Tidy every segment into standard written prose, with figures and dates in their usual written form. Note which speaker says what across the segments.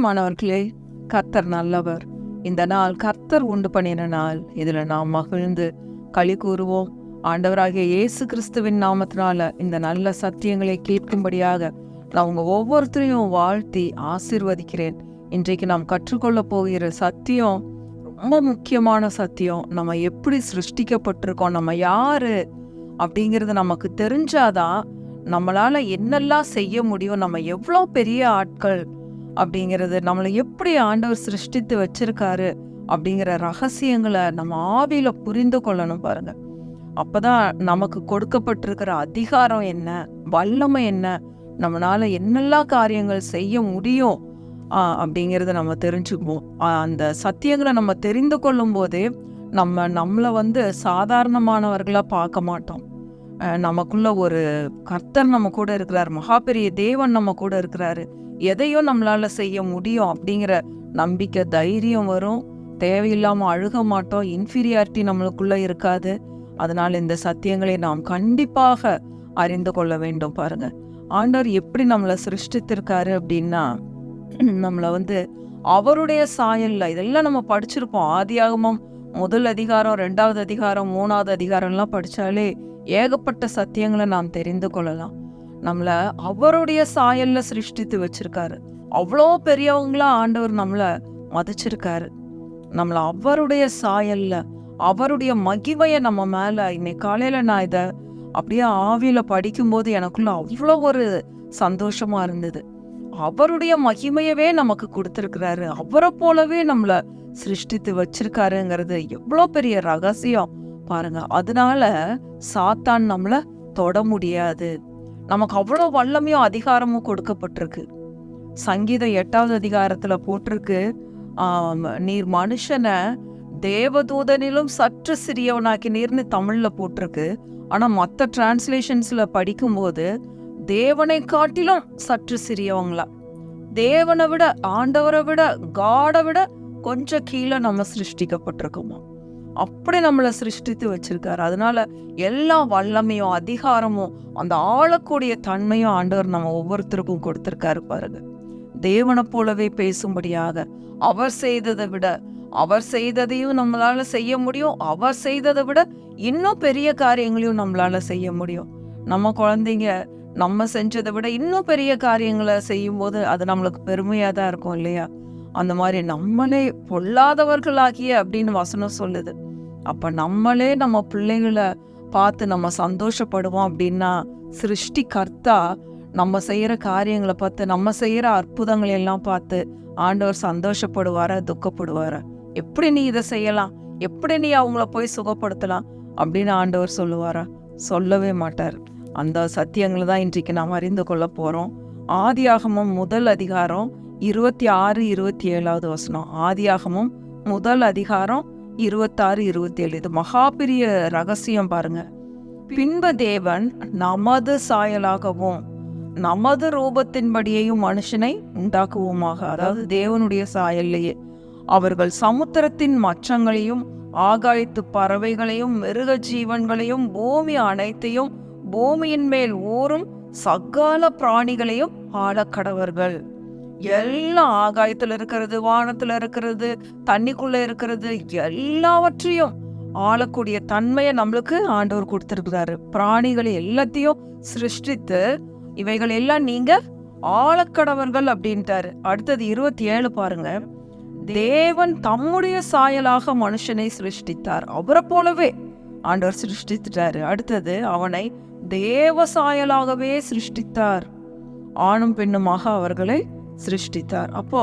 Speaker 1: பிரியமானவர்களே, கர்த்தர் நல்லவர். இந்த நாள் கர்த்தர் உண்டு பண்ணின நாள். இதில் நாம் மகிழ்ந்து களி கூறுவோம். ஆண்டவராகிய இயேசு கிறிஸ்துவின் நாமத்தினால இந்த நல்ல சத்தியங்களை கேட்கும்படியாக நான் உங்கள் ஒவ்வொருத்தரையும் வாழ்த்தி ஆசீர்வதிக்கிறேன். இன்றைக்கு நாம் கற்றுக்கொள்ள போகிற சத்தியம் ரொம்ப முக்கியமான சத்தியம். நம்ம எப்படி சிருஷ்டிக்கப்பட்டிருக்கோம், நம்ம யாரு அப்படிங்கிறது நமக்கு தெரிஞ்சாதான் நம்மளால என்னெல்லாம் செய்ய முடியும், நம்ம எவ்வளோ பெரிய ஆட்கள் அப்படிங்கிறது, நம்மளை எப்படி ஆண்டவர் சிருஷ்டித்து வச்சிருக்காரு அப்படிங்கிற ரகசியங்களை நம்ம ஆவியில புரிந்து கொள்ளணும். பாருங்க, அப்பதான் நமக்கு கொடுக்கப்பட்டிருக்கிற அதிகாரம் என்ன, வல்லமை என்ன, நம்மளால என்னெல்லாம் காரியங்கள் செய்ய முடியும் அப்படிங்கிறத நம்ம தெரிஞ்சுக்குவோம். அந்த சத்தியங்களை நம்ம தெரிந்து கொள்ளும் போதே நம்மளை சாதாரணமானவர்களா பார்க்க மாட்டோம். நமக்குள்ள ஒரு கர்த்தர் நம்ம கூட இருக்கிறார், மகா பெரிய தேவன் நம்ம கூட இருக்கிறாரு, எதையும் நம்மளால செய்ய முடியும் அப்படிங்கிற நம்பிக்கை, தைரியம் வரும். தேவையில்லாம அழுக மாட்டோம், இன்ஃபீரியாரிட்டி நம்மளுக்குள்ள இருக்காது. அதனால இந்த சத்தியங்களை நாம் கண்டிப்பாக அறிந்து கொள்ள வேண்டும். பாருங்க, ஆண்டவர் எப்படி நம்மளை சிருஷ்டித்திருக்காரு அப்படின்னா, நம்மளை அவருடைய சாயல்ல, இதெல்லாம் நம்ம படிச்சிருப்போம். ஆதியாகமம் முதல் அதிகாரம், 2வது அதிகாரம், 3வது அதிகாரம்லாம் படிச்சாலே ஏகப்பட்ட சத்தியங்களை நாம் தெரிந்து கொள்ளலாம். நம்மளை அவருடைய சாயல்ல சிருஷ்டித்து வச்சிருக்காரு. அவ்வளோ பெரியவங்களா ஆண்டவர் நம்மளை மதிச்சிருக்காரு. நம்மளை அவருடைய சாயல்ல, அவருடைய மகிமையை நம்ம மேல, இன்னைக்கு காலையில நான் இதை அப்படியே ஆவியில படிக்கும்போது எனக்குள்ள அவ்வளோ ஒரு சந்தோஷமா இருந்தது. அவருடைய மகிமையவே நமக்கு கொடுத்துருக்கிறாரு, அவரை போலவே நம்மளை சிருஷ்டித்து வச்சிருக்காருங்கிறது எவ்வளோ பெரிய ரகசியம் பாருங்க. அதனால சாத்தான் நம்மளை தொட முடியாது. நமக்கு அவ்வளோ வல்லமையும் அதிகாரமும் கொடுக்கப்பட்டிருக்கு. சங்கீதம் 8வது அதிகாரத்துல போட்டிருக்கு, நீர் மனுஷனை தேவதூதனிலும் சற்று சிறியவனாக்கி நீர்னு தமிழ்ல போட்டிருக்கு. ஆனா மற்ற டிரான்ஸ்லேஷன்ஸ்ல படிக்கும்போது தேவனை காட்டிலும் சற்று சிறியவங்களா, தேவனை விட, ஆண்டவரை விட, காடை விட கொஞ்சம் கீழே நம்ம சிருஷ்டிக்கப்பட்டிருக்கோமா, அப்படி நம்மளை சிருஷ்டித்து வச்சிருக்காரு. அதனால எல்லா வல்லமையும் அதிகாரமும் அந்த ஆளக்கூடிய தன்மையும் ஆண்டவர் நம்ம ஒவ்வொருத்தருக்கும் கொடுத்திருக்காரு. பாருங்க, தேவனை போலவே பேசும்படியாக அவர் செய்ததை விட, அவர் செய்ததையும் நம்மளால செய்ய முடியும், அவர் செய்ததை விட இன்னும் பெரிய காரியங்களையும் நம்மளால செய்ய முடியும். நம்ம குழந்தைங்க நம்ம செஞ்சதை விட இன்னும் பெரிய காரியங்களை செய்யும் போது அது நம்மளுக்கு பெருமையா தான் இருக்கும் இல்லையா? அந்த மாதிரி நம்மளே பொல்லாதவர்களாகிய அப்படின்னு வசனம் சொல்லுது. அப்ப நம்மளே நம்ம பிள்ளைகளை பார்த்து நம்ம சந்தோஷப்படுவோம் அப்படின்னா, சிருஷ்டி கர்த்தா நம்ம செய்யற காரியங்களை பார்த்து, நம்ம செய்யற அற்புதங்களை எல்லாம் பார்த்து ஆண்டவர் சந்தோஷப்படுவார, துக்கப்படுவார? எப்படி நீ இதை செய்யலாம், எப்படி நீ அவங்கள போய் சுகப்படுத்தலாம் அப்படின்னு ஆண்டவர் சொல்லுவாரா? சொல்லவே மாட்டார். அந்த சத்தியங்களை தான் இன்றைக்கு நாம் அறிந்து கொள்ள போறோம். ஆதியாகமம் முதல் அதிகாரம் 26, 27வது வசனம். ஆதியாகமம் முதல் அதிகாரம் 26, 27. இது மகா பெரிய ரகசியம் பாருங்க. பின்பு தேவன் நமது சாயலாகவும் நமது ரூபத்தின்படியையும் மனுஷனை உண்டாக்குவோமாக. அதாவது தேவனுடைய சாயல்லையே அவர்கள் சமுத்திரத்தின் மச்சங்களையும் ஆகாயத்து பறவைகளையும் மிருக ஜீவன்களையும் பூமி அனைத்தையும் பூமியின் மேல் ஊறும் சகல பிராணிகளையும் ஆளக்கடவர்கள். எல்லாம் ஆகாயத்துல இருக்கிறது, வானத்துல இருக்கிறது, தண்ணிக்குள்ள இருக்கிறது, எல்லாவற்றையும் ஆளக்கூடிய தன்மையை நம்மளுக்கு ஆண்டவர் கொடுத்திருக்கிறாரு. பிராணிகளை எல்லாத்தையும் சிருஷ்டித்து இவைகள் எல்லாம் நீங்க ஆளக்கடவர்கள் அப்படின்ட்டாரு. அடுத்தது 27 பாருங்க. தேவன் தம்முடைய சாயலாக மனுஷனை சிருஷ்டித்தார், அவரை போலவே ஆண்டவர் சிருஷ்டித்தாரு. அடுத்தது அவனை தேவ சாயலாகவே சிருஷ்டித்தார், ஆணும் பெண்ணுமாக அவர்களை சிருஷ்டித்தார். அப்போ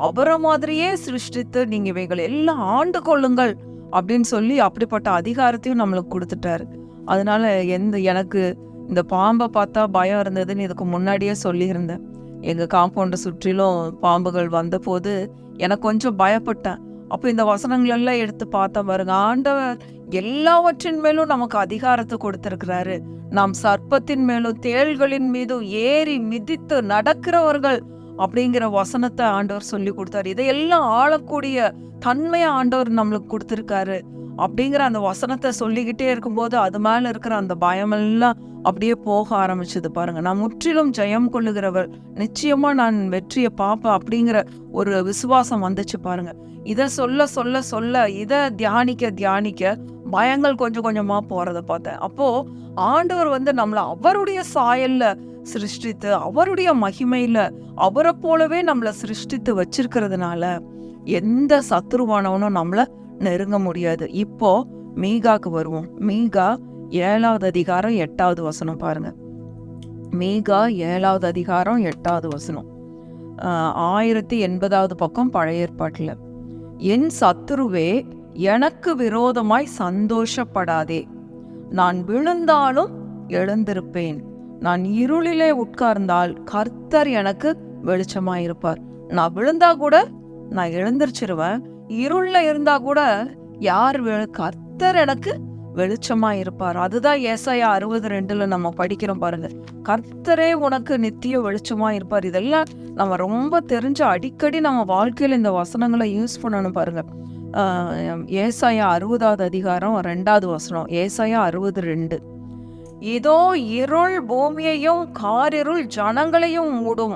Speaker 1: அவரை மாதிரியே சிருஷ்டித்து நீங்க இவைகள் எல்லாம் ஆண்டு கொள்ளுங்கள் அப்படின்னு சொல்லி அப்படிப்பட்ட அதிகாரத்தையும் நம்மளுக்கு கொடுத்துட்டாரு. அதனால எனக்கு இந்த பாம்பை பார்த்தா பயம் இருந்ததுன்னு இதுக்கு முன்னாடியே சொல்லியிருந்தேன். எங்க காம்பவுண்டை சுற்றிலும் பாம்புகள் வந்த போது எனக்கு கொஞ்சம் பயப்பட்டேன். அப்போ இந்த வசனங்கள் எல்லாம் எடுத்து பார்த்தா பாருங்க, ஆண்டவர் எல்லாவற்றின் மேலும் நமக்கு அதிகாரத்தை கொடுத்திருக்கிறாரு. நாம் சர்ப்பத்தின் மேலும் தேள்களின் மீதும் ஏறி மிதித்து நடக்கிறவர்கள் அப்படிங்கிற வசனத்தை ஆண்டவர் சொல்லி கொடுத்தாரு. இதையெல்லாம் ஆளக்கூடிய தன்மையை ஆண்டவர் நம்மளுக்கு கொடுத்திருக்காரு. அப்படிங்கிற அந்த வசனத்தை சொல்லிக்கிட்டே இருக்கும்போது அது மேல இருக்கிற அந்த பயமெல்லாம் அப்படியே போக ஆரம்பிச்சது பாருங்க. நான் முற்றிலும் ஜெயம் கொள்ளுகிறவர், நிச்சயமா நான் வெற்றியை பார்ப்பேன் அப்படிங்கிற ஒரு விசுவாசம் வந்துச்சு பாருங்க. இதை சொல்ல சொல்ல சொல்ல இதை தியானிக்க தியானிக்க பயங்கள் கொஞ்சம் கொஞ்சமா போறதை பார்த்தேன். அப்போ ஆண்டவர் நம்மளை அவருடைய சாயல்ல சிருஷ்டித்து, அவருடைய மகிமையில அவரை போலவே நம்மளை சிருஷ்டித்து வச்சிருக்கிறதுனால எந்த சத்துருவானவனும் நம்மள நெருங்க முடியாது. இப்போ மீகாக்கு வருவோம். மீகா 7வது அதிகாரம் 8வது வசனம் பாருங்க. மீகா 7வது அதிகாரம் 8வது வசனம். 1080வது பக்கம் பழைய ஏற்பாட்டுல. என் சத்துருவே, எனக்கு விரோதமாய் சந்தோஷப்படாதே, நான் விழுந்தாலும் எழுந்திருப்பேன், நான் இருளிலே உட்கார்ந்தால் கர்த்தர் எனக்கு வெளிச்சமாயிருப்பார். நான் விழுந்தா கூட நான் எழுந்திருச்சிருவேன், இருள்ல இருந்தா கூட கர்த்தர் எனக்கு வெளிச்சமா இருப்பார். அதுதான் ஏசாயா 62 நம்ம படிக்கிறோம் பாருங்க. கர்த்தரே உனக்கு நித்திய வெளிச்சமா இருப்பார். இதெல்லாம் நம்ம ரொம்ப தெரிஞ்சு அடிக்கடி நம்ம வாழ்க்கையில இந்த வசனங்களை யூஸ் பண்ணணும் பாருங்க. ஏசாயா 60வது அதிகாரம் 2வது வசனம். ஏசாயா 62. இதோ இருள் பூமியையும் காரிருள் ஜனங்களையும் மூடும்,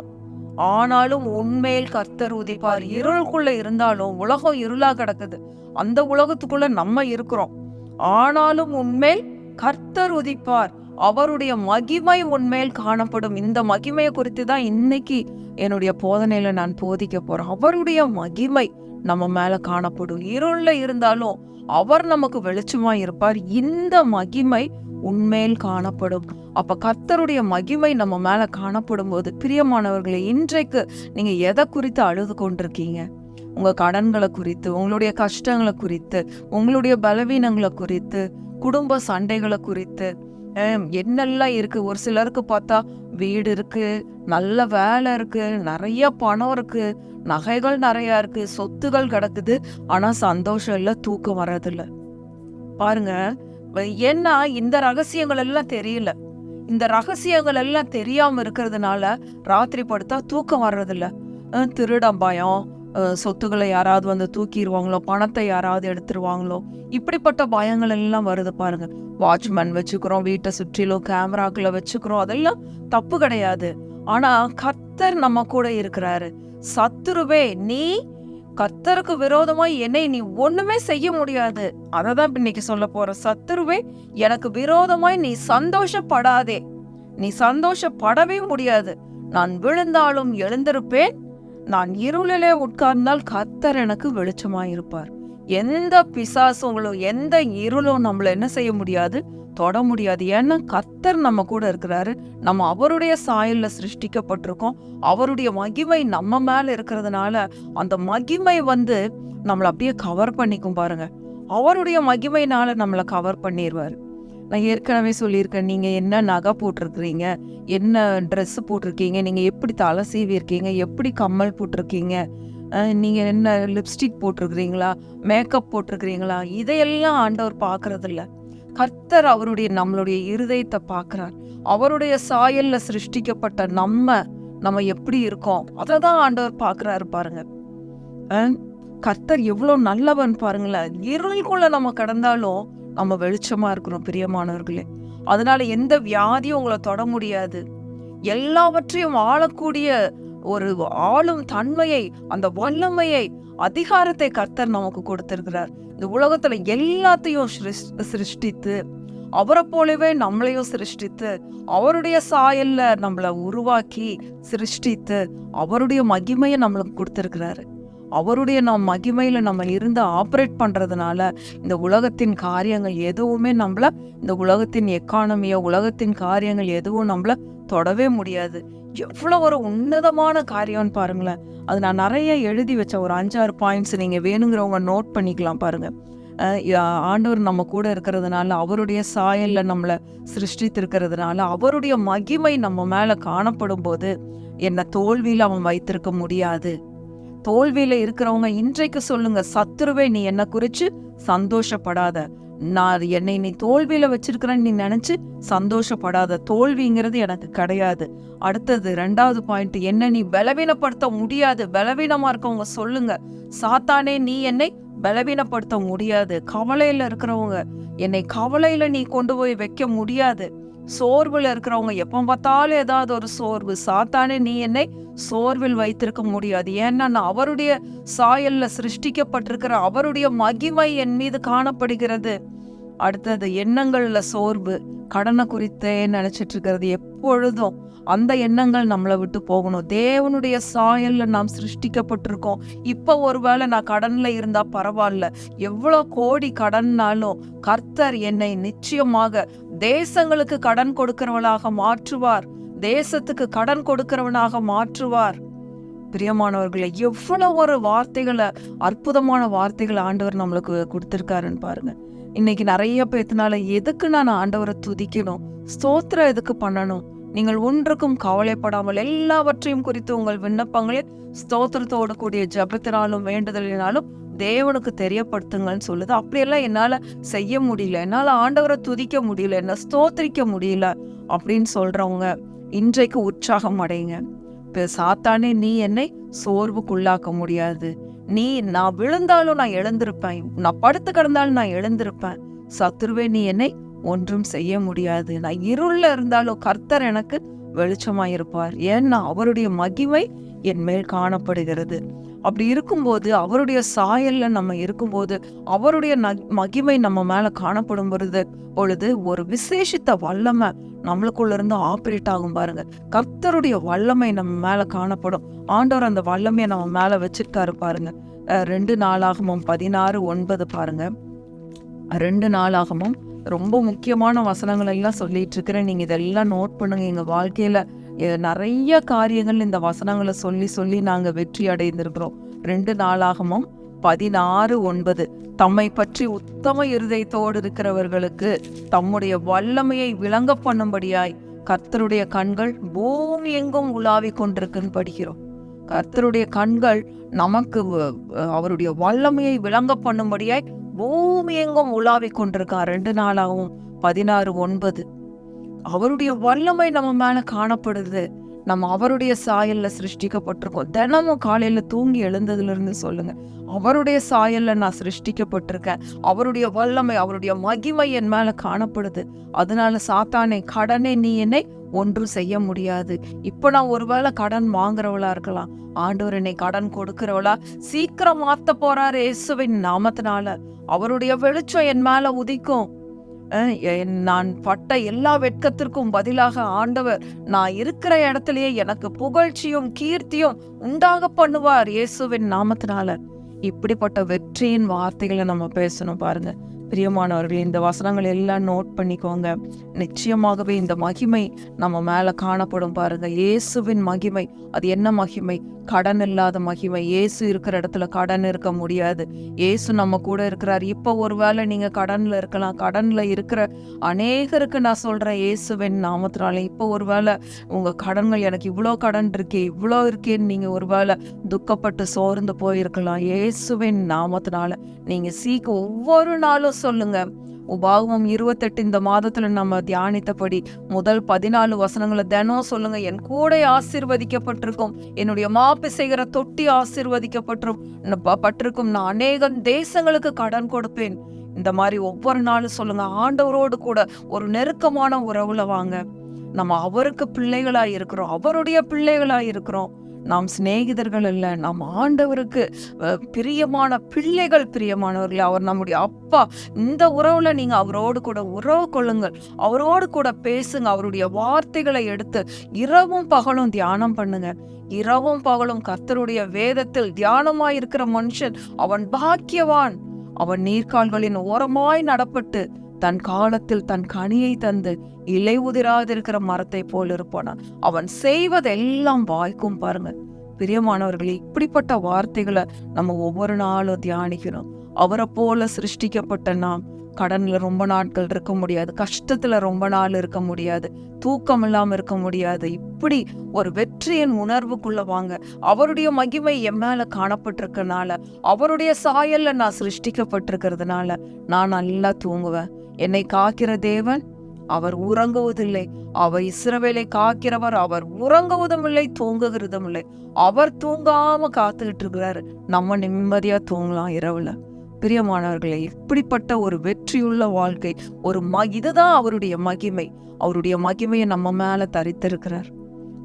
Speaker 1: ஆனாலும் உண்மையில் கர்த்தர் உதிப்பார். இருளுக்குள்ள இருந்தாலும் உலகம் இருளா கிடக்குது, அந்த உலகத்துக்குள்ள நம்ம இருக்கிறோம். ஆனாலும் உண்மையில் கர்த்தர் உதிப்பார், அவருடைய மகிமை உண்மையில் காணப்படும். இந்த மகிமையை குறித்து தான் இன்னைக்கு என்னுடைய போதனையில நான் போதிக்க போறேன். அவருடைய மகிமை நம்ம மேல காணப்படும். இருள்ல இருந்தாலும் அவர் நமக்கு வெளிச்சமா இருப்பார். இந்த மகிமை உண்மையில் காணப்படும். அப்ப கர்த்தருடைய மகிமை நம்ம மேல காணப்படும் போது, பிரியமானவர்களே, இன்றைக்கு நீங்க எதை குறித்து அழுது கொண்டிருக்கீங்க? உங்க கடன்களை குறித்து, உங்களுடைய கஷ்டங்களை குறித்து, உங்களுடைய பலவீனங்களை குறித்து, குடும்ப சண்டைகளை குறித்து, என்னெல்லாம் இருக்கு. ஒரு சிலருக்கு பார்த்தா வீடு இருக்கு, நல்ல வேலை இருக்கு, நிறைய பணம் இருக்கு, நகைகள் நிறைய இருக்கு, சொத்துகள் கிடக்குது, ஆனா சந்தோஷம் இல்லை, தூக்கம் வர்றதில்ல. பாருங்க, ஏன்னா இந்த ரகசியங்கள் எல்லாம் தெரியல. இந்த ரகசியங்கள் எல்லாம் தெரியாம இருக்கிறதுனால ராத்திரி படுத்தா தூக்கம் வர்றதில்ல. திருடம் பயம், சொத்துக்களை யாராவது தூக்கிடுவாங்களோ, பணத்தை யாராவது எடுத்துருவாங்களோ, இப்படிப்பட்ட பயங்கள் எல்லாம் வருது பாருங்க. வாட்ச்மேன் வச்சுக்கிறோம், வீட்டை சுற்றிலும் கேமராக்களை வச்சுக்கிறோம், அதெல்லாம் தப்பு கிடையாது. ஆனா கர்த்தர் நம்ம கூட இருக்கிறாரு. சத்துருவே, நீ கர்த்தருக்கு விரோதமாய் என்னை நீ ஒண்ணுமே செய்ய முடியாது. அததான் இன்னைக்கு சொல்ல போற. சத்துருவே, எனக்கு விரோதமாய் நீ சந்தோஷப்படாதே, நீ சந்தோஷப்படவே முடியாது. நான் விழுந்தாலும் எழுந்திருப்பேன், நான் இருளிலே உட்கார்ந்தால் கர்த்தர் எனக்கு வெளிச்சமாயிருப்பார். எந்த பிசாசுங்களும் எந்த இருளும் நம்மள என்ன செய்ய முடியாது, தொட முடியாது. ஏன்னா கர்த்தர் நம்ம கூட இருக்கிறாரு. நம்ம அவருடைய சாயல்ல சிருஷ்டிக்கப்பட்டிருக்கோம். அவருடைய மகிமை நம்ம மேல இருக்கிறதுனால அந்த மகிமை நம்மளை அப்படியே கவர் பண்ணிக்கும் பாருங்க. அவருடைய மகிமைனால நம்மளை கவர் பண்ணிடுவாரு. நான் ஏற்கனவே சொல்லியிருக்கேன், நீங்க என்ன நகை போட்டிருக்கிறீங்க, என்ன ட்ரெஸ் போட்டிருக்கீங்க, நீங்க எப்படி தலை சீவி இருக்கீங்க, எப்படி கம்மல் போட்டிருக்கீங்க, நீங்க என்ன லிப்ஸ்டிக் போட்டிருக்கிறீங்களா, மேக்கப் போட்டிருக்கிறீங்களா, இதையெல்லாம் ஆண்டவர் பார்க்கறது இல்ல. கர்த்தர் நம்மளுடைய இருதயத்தை பார்க்கிறார். அவருடைய சாயல்ல சிருஷ்டிக்கப்பட்ட நம்ம எப்படி இருக்கோம், அதை தான் ஆண்டவர் பார்க்கிறாரு பாருங்க. கர்த்தர் எவ்வளவு நல்லவன் பாருங்களேன். இருளுக்குள்ள நம்ம கடந்தாலும் நம்ம வெளிச்சமா இருக்கிறோம் பிரியமானவர்களே. அதனால எந்த வியாதியும் உங்களை தொட முடியாது. எல்லாவற்றையும் ஆளக்கூடிய ஒரு ஆளும் தன்மையை, அந்த வல்லமையை, அதிகாரத்தை கர்த்தர் நமக்கு கொடுத்திருக்கிறார். இந்த உலகத்துல எல்லாத்தையும் சிருஷ்டித்து, அவரை போலவே நம்மளையும் சிருஷ்டித்து, அவருடைய சாயல்ல நம்மளை உருவாக்கி சிருஷ்டித்து, அவருடைய மகிமையை நம்மளுக்கு கொடுத்திருக்கிறாரு. அவருடைய மகிமையில நம்ம இருந்து ஆப்ரேட் பண்றதுனால இந்த உலகத்தின் காரியங்கள் எதுவுமே இந்த உலகத்தின் எக்கானமியோ, உலகத்தின் காரியங்கள் எதுவும் நம்மள தொடவே முடியாது. எவ்வளவு ஒரு உன்னதமான காரியம்னு பாருங்களேன். அது நான் நிறைய எழுதி வச்ச ஒரு 5-6 பாயிண்ட்ஸ் நீங்க வேணுங்கிறவங்க நோட் பண்ணிக்கலாம் பாருங்க. ஆண்டவர் நம்ம கூட இருக்கிறதுனால, அவருடைய சாயல்ல நம்மளை சிருஷ்டித்திருக்கிறதுனால, அவருடைய மகிமை நம்ம மேல காணப்படும் போது என்ன தோல்வியில அவன் வைத்திருக்க முடியாது. தோல்வியில இருக்கிறவங்க இன்றைக்கு சொல்லுங்க, சத்துருவே, நீ என்ன குறிச்சு சந்தோஷப்படாத. என்னை நீ தோல்வியில வச்சிருக்கிறேன்னு நீ நினைச்சு சந்தோஷப்படாத. தோல்விங்கிறது எனக்கு கிடையாது. அடுத்தது 2வது பாயிண்ட், என்ன நீ பலவீனப்படுத்த முடியாது. பலவீனமா இருக்கவங்க சொல்லுங்க, சாத்தானே, நீ என்னை பலவீனப்படுத்த முடியாது. கவலையில இருக்கிறவங்க என்னை கவலையில நீ கொண்டு போய் வைக்க முடியாது. சோர்வுல இருக்கிறவங்க எப்ப பார்த்தாலும் ஏதாவது ஒரு சோர்வு, சாத்தானே நீ என்னை சோர்வில் வைத்திருக்க முடியாது. ஏன்னா நான் அவருடைய சாயல்ல சிருஷ்டிக்கப்பட்டிருக்கிற அவருடைய மகிமை என் மீது காணப்படுகிறது. அடுத்தது எண்ணங்கள்ல சோர்வு, கடனை குறித்தே நினைச்சிட்டு இருக்கிறது எப்பொழுதும். அந்த எண்ணங்கள் நம்மளை விட்டு போகணும். தேவனுடைய சாயல்ல நாம் சிருஷ்டிக்கப்பட்டிருக்கோம். இப்ப ஒருவேளை நான் கடன்ல இருந்தா பரவாயில்ல, எவ்வளவு கோடி கடன்னாலும் கர்த்தர் என்னை நிச்சயமாக தேசங்களுக்கு கடன் கொடுக்கிறவளாக மாற்றுவார். தேசத்துக்கு கடன் கொடுக்கிறவனாக மாற்றுவார். பிரியமானவர்களை, எவ்வளவு ஒரு வார்த்தைகளை, அற்புதமான வார்த்தைகளை ஆண்டவர் நம்மளுக்கு கொடுத்திருக்காருன்னு பாருங்க. இன்னைக்கு நிறைய பேத்தினால எதுக்கு நான் ஆண்டவரை துதிக்கணும், ஸ்தோத்திரம் எதுக்கு பண்ணணும்? நீங்கள் ஒன்றுக்கும் கவலைப்படாமல் எல்லாவற்றையும் குறித்து உங்கள் விண்ணப்பங்களில் ஸ்தோத்திரத்தோடு கூடிய ஜபத்தினாலும் வேண்டுதலினாலும் தேவனுக்கு தெரியப்படுத்துங்கன்னு சொல்லுது. அப்படியெல்லாம் என்னால செய்ய முடியல, என்னால ஆண்டவரை துதிக்க முடியல, என்ன ஸ்தோத்திரிக்க முடியல அப்படின்னு சொல்றவங்க இன்றைக்கு உற்சாகம் அடைங்க. இப்ப சாத்தானே நீ என்னை சோர்வுக்குள்ளாக்க முடியாது. நான் விழுந்தாலும் நான் எழுந்திருப்பேன், நான் படுத்து கிடந்தாலும் நான் எழுந்திருப்பேன். சத்துருவே நீ என்னை ஒன்றும் செய்ய முடியாது. நான் இருள்ல இருந்தாலும் கர்த்தர் எனக்கு வெளிச்சமாயிருப்பார். ஏன்னா அவருடைய மகிமை என் மேல் காணப்படுகிறது. அப்படி இருக்கும்போது, அவருடைய சாயல்ல நம்ம இருக்கும்போது, அவருடைய மகிமை நம்ம மேல காணப்படும் பொழுது ஒரு விசேஷித்த வல்லமை நம்மளுக்குள்ள இருந்து ஆப்ரேட் ஆகும் பாருங்க. கர்த்தருடைய வல்லமை நம்ம மேல காணப்படும். ஆண்டவர் அந்த வல்லமையை நம்ம மேல வச்சிருக்காரு பாருங்க. 2 நாளாகமம் 16:9 பாருங்க. 2 நாளாகமம் ரொம்ப முக்கியமான வசனங்கள் எல்லாம் சொல்லிட்டு இருக்கிறேன். நீங்க இதெல்லாம் நோட் பண்ணுங்க. எங்க வாழ்க்கையில நிறைய காரியங்கள் இந்த வசனங்களை சொல்லி சொல்லி நாங்க வெற்றி அடைந்திருக்கிறோம். 2 நாளாகமம் 16:9 தம்மை பற்றி உத்தம இருதயத்தோடு இருக்கிறவர்களுக்கு தம்முடைய வல்லமையை விளங்க பண்ணும்படியாய் கர்த்தருடைய கண்கள் பூமி எங்கும் உலாவி கொண்டிருக்குன்னு படிக்கிறோம். கர்த்தருடைய கண்கள் நமக்கு அவருடைய வல்லமையை விளங்க பண்ணும்படியாய் பூமி எங்கும் உலாவி கொண்டிருக்கான். 2 நாளாகவும் 16:9 அவருடைய வல்லமை நம்ம மேல காணப்படுது. நம்ம அவருடைய சாயல்ல சிருஷ்டிக்கப்பட்டிருக்கோம். தினமும் காலையில தூங்கி எழுந்ததுல இருந்து சொல்லுங்க, அவருடைய சாயல்ல நான் சிருஷ்டிக்கப்பட்டிருக்கேன். அவருடைய வல்லமை, அவருடைய மகிமை என் மேல காணப்படுது. அதனால சாத்தானே, கடனே நீ என்னை ஒன்றும் செய்ய முடியாது. இப்ப நான் ஒருவேளை கடன் வாங்குறவளா இருக்கலாம், ஆண்டவர் என்னை கடன் கொடுக்கிறவளா சீக்கிரம் மாத்த போறாரு இயேசுவின் நாமத்தினால. அவருடைய வெளிச்சம் என் மேல உதிக்கும். நான் பட்ட எல்லா வெட்கத்திற்கும் பதிலாக ஆண்டவர் நான் இருக்கிற இடத்துலயே எனக்கு புகழ்ச்சியும் கீர்த்தியும் உண்டாக பண்ணுவார் இயேசுவின் நாமத்தினால. இப்படிப்பட்ட வெற்றியின் வார்த்தைகளை நம்ம பேசணும் பாருங்க. பிரியமானவர்களே, இந்த வசனங்கள் எல்லாம் நோட் பண்ணிக்கோங்க. நிச்சயமாகவே இந்த மகிமை நம்ம மேல காணப்படும் பாருங்க. இயேசுவின் மகிமை, அது என்ன மகிமை? கடன் இல்லாத மகிமை. இயேசு இருக்கிற இடத்துல கடன் இருக்க முடியாது. இயேசு நம்ம கூட இருக்கிறார். இப்ப ஒருவேளை நீங்க கடன்ல இருக்கலாம். கடன்ல இருக்கிற அநேகருக்கு நான் சொல்றேன், இயேசுவின் நாமத்தினால இப்ப ஒருவேளை உங்க கடன்கள், எனக்கு இவ்வளோ கடன் இருக்கே, இவ்வளோ இருக்கேன்னு நீங்க ஒருவேளை துக்கப்பட்டு சோர்ந்து போயிருக்கலாம். இயேசுவின் நாமத்தினால நீங்க ஒவ்வொரு நாளும் சொல்லுங்க. உபாகமம் 28 இந்த மாதத்துல நம்ம தியானித்தபடி முதல் 14 வசனங்களை தினம் சொல்லுங்க. என் கூடை ஆசீர்வதிக்கப்பட்டிருக்கும், என்னுடைய மாப்பு செய்கிற தொட்டி ஆசீர்வதிக்கப்பட்டிருக்கும், நான் அநேக தேசங்களுக்கு கடன் கொடுப்பேன். இந்த மாதிரி ஒவ்வொரு நாளும் சொல்லுங்க. ஆண்டவரோடு கூட ஒரு நெருக்கமான உறவுல வாங்க. நம்ம அவருக்கு பிள்ளைகளா இருக்கிறோம், அவருடைய பிள்ளைகளா இருக்கிறோம். நாம் சிநேகிதர்கள் அல்ல, நாம் ஆண்டவருக்கு பிரியமான பிள்ளைகள். பிரியமானவர்களே, அவர் நம்முடைய அப்பா. இந்த உறவுல நீங்க அவரோடு கூட உறவு கொள்ளுங்கள், அவரோடு கூட பேசுங்க. அவருடைய வார்த்தைகளை எடுத்து இரவும் பகலும் தியானம் பண்ணுங்க. இரவும் பகலும் கர்த்தருடைய வேதத்தில் தியானமாயிருக்கிற மனுஷன் அவன் பாக்கியவான். அவன் நீர்க்கால்களின் ஓரமாய் நடப்பட்டு தன் காலத்தில் தன் கனியை தந்து இலை உதிராதிருக்கிற மரத்தை போல் இருப்பானா. அவன் செய்வதெல்லாம் வாய்க்கும் பாருங்க. பிரியமானவர்களே, இப்படிப்பட்ட வார்த்தைகளை நம்ம ஒவ்வொரு நாளும் தியானிக்கணும். அவரை போல சிருஷ்டிக்கப்பட்ட நாம் கடன்ல ரொம்ப நாட்கள் இருக்க முடியாது, கஷ்டத்துல ரொம்ப நாள் இருக்க முடியாது, தூக்கம் இல்லாம இருக்க முடியாது. இப்படி ஒரு வெற்றியின் உணர்வுக்குள்ள வாங்க. அவருடைய மகிமை என் மேல காணப்பட்டிருக்கனால, அவருடைய சாயல்ல நான் சிருஷ்டிக்கப்பட்டிருக்கிறதுனால நான் நல்லா தூங்குவேன். என்னை காக்கிற தேவன் அவர் உறங்குவதில்லை. அவர் இஸ்ரவேலை காக்கிறவர், அவர் உறங்குவதும் இல்லை, தூங்குகிறதும் இல்லை. அவர் தூங்காம காத்துக்கிட்டு இருக்கிறாரு. நம்ம நிம்மதியா தூங்கலாம் இரவுல. பிரியமானவர்களே, இப்படிப்பட்ட ஒரு வெற்றியுள்ள வாழ்க்கை, இதுதான் அவருடைய மகிமை. அவருடைய மகிமையை நம்ம மேல தரித்திருக்கிறார்.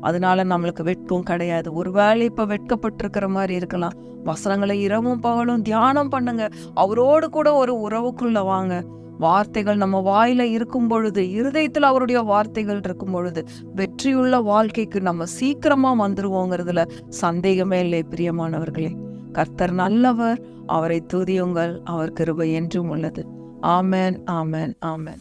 Speaker 1: அதனால நம்மளுக்கு வெட்கம் கிடையாது. ஒருவேளை இப்ப வெட்கப்பட்டிருக்கிற மாதிரி இருக்கலாம். வசனங்களை இரவும் பகலும் தியானம் பண்ணுங்க. அவரோடு கூட ஒரு உறவுக்குள்ள வாங்க. வார்த்தைகள் நம்ம வாயில இருக்கும் பொழுது, இருதயத்துல அவருடைய வார்த்தைகள் இருக்கும் பொழுது, வெற்றியுள்ள வாழ்க்கைக்கு நம்ம சீக்கிரமா வந்துருவோங்கிறதுல சந்தேகமே இல்லை. பிரியமானவர்களே, கர்த்தர் நல்லவர், அவரை துதியுங்கள், அவர் கிருபை என்றும் உள்ளது. ஆமென், ஆமென், ஆமென்.